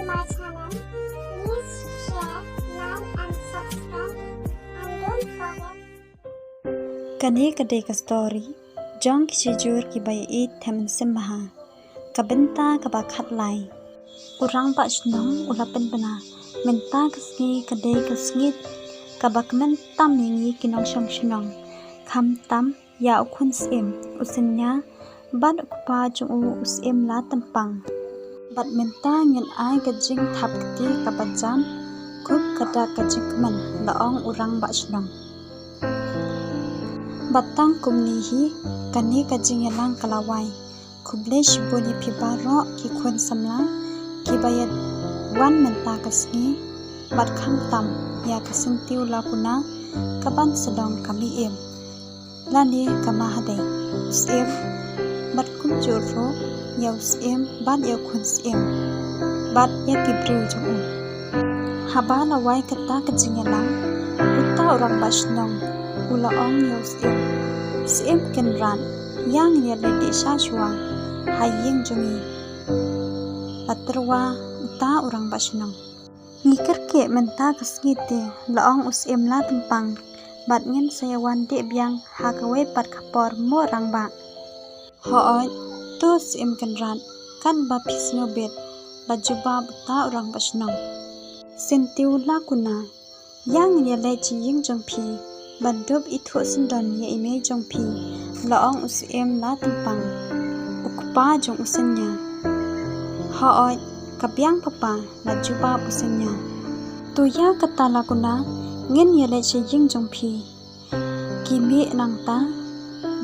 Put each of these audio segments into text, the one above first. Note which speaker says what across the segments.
Speaker 1: to my channel. Please share, like and subscribe. And don't forget.
Speaker 2: Kani kade ka story jong ki sejur ki bai it themen sembaha kabenta ka ba khat lai urang ba snong ulapen bana menta kasni kade kasngit ka ba kmen tam ngi kinong shong shnong kham tam ya ukhun sim usenya ban ukpa chung u usim la tampang bat menta ngin ai ka jing thap kti ka ba jam kup kada ka jikman laong urang ba snong batang kumni hi kani ka jingelang kalawai kublesh boni phibaro ki khun samla ki bayat wan menta kasni bat kham tam ya kasintiu lakuna kaban sedong kami em lani kama hadai usem bat kum joro ya usem bat ya khun sem bat ya kibru jung haba lawai kata ka jingelang uta orang basnong ulaong yos sim kenran yang nya ledi shashwa haying jungi patrwa uta orang basnong ngikir ke menta kasngite laong usim la tempang bat ngin sayawan de biang hakawe pat khapor mo rangba hooi to sim kenran kan ba pisno bet bajuba uta orang basnong sentiu lakuna yang nya lechi ying jongphi Bandub itu sendon ya ime jong pi laong usem la tempang ukpa jong usenya haoi kabyang papa la juba usenya tuya kata lakuna ngin ya le jing jong pi kimi nangta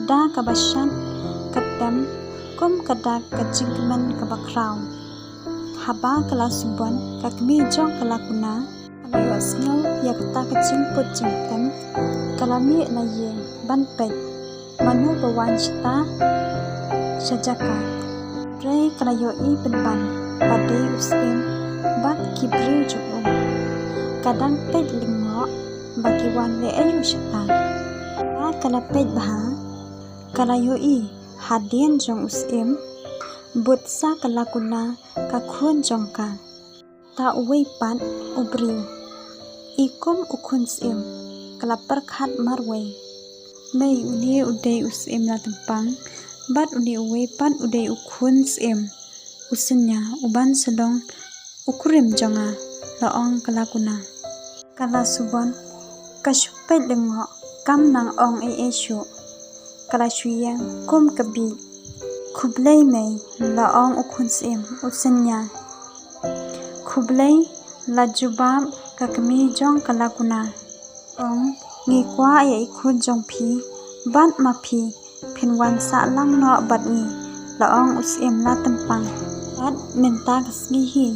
Speaker 2: da kabashan katam kum kada kajingman kabakraw haba kala sumbon kakmi jong kalakuna Ayosnyo yakta kacing pucing tem kalami na ye banpet manu bawan cita sajaka rei kalayo I penban pada uskim bat kibri juum kadang pet lingo bagi wan le ayu cita ba kalapet bah kalayo I hadien jong uskim butsa kalakuna kakhun jongka ta uwei pan ubriu ikum ukhun sim kalapar khat marway mai uni udai usim la tempang bat uni uwe pan udai ukhun sim usenya uban sedong ukurim jonga laong kalakuna kala subon kasupet lengo kam nang ong eshu kala shuyang kum kabi khublei mai laong ukhun sim usenya khublei lajubam kakmi jong kalakuna ong ngikwa ya ikhun jong phi ban ma phi phinwan sa lang no bat ni laong usim la tampang bat menta kasgi hi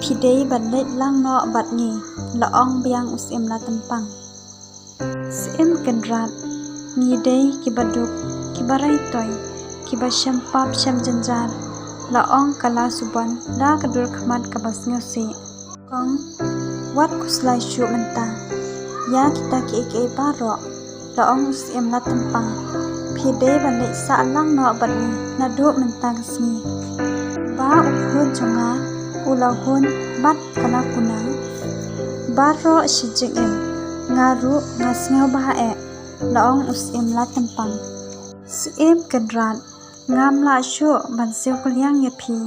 Speaker 2: phidei ban let lang no bat ni laong biang usim la tampang sim kendrat ni dei kibaduk kibarai toy kibasham pap sham janjar laong kala suban da kadur khmat kabasnyo se kong wat kuslai shu menta ya kita ke baro laong usim la tempang phide bandai sa lang no bani na do menta kasni ba ukhun chonga ulahun bat kana kuna baro shijing em ngaru ngasngau ba e laong usim la tempang sim kedrat ngam la shu bansiu kuliang ye phi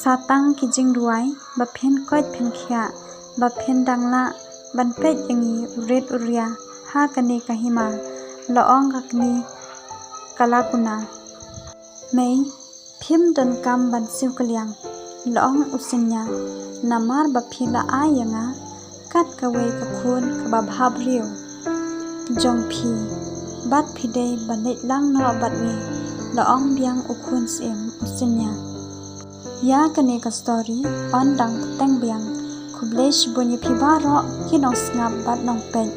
Speaker 2: satang kijing duai ba phen koit phen khia ba phen dangla ban pet yangi uret uria ha kane kahima laong kakni kalakuna mei phim don kam ban siu kaliang laong usenya namar ba phila ayanga kat kawe ka khun ka ba bhabriu jong phi bat phidei banit lang no bat ni laong biang ukhun sim usenya ya kane ka story on dang teng biang kublesh bunyi phibaro kinong snap bat nong pen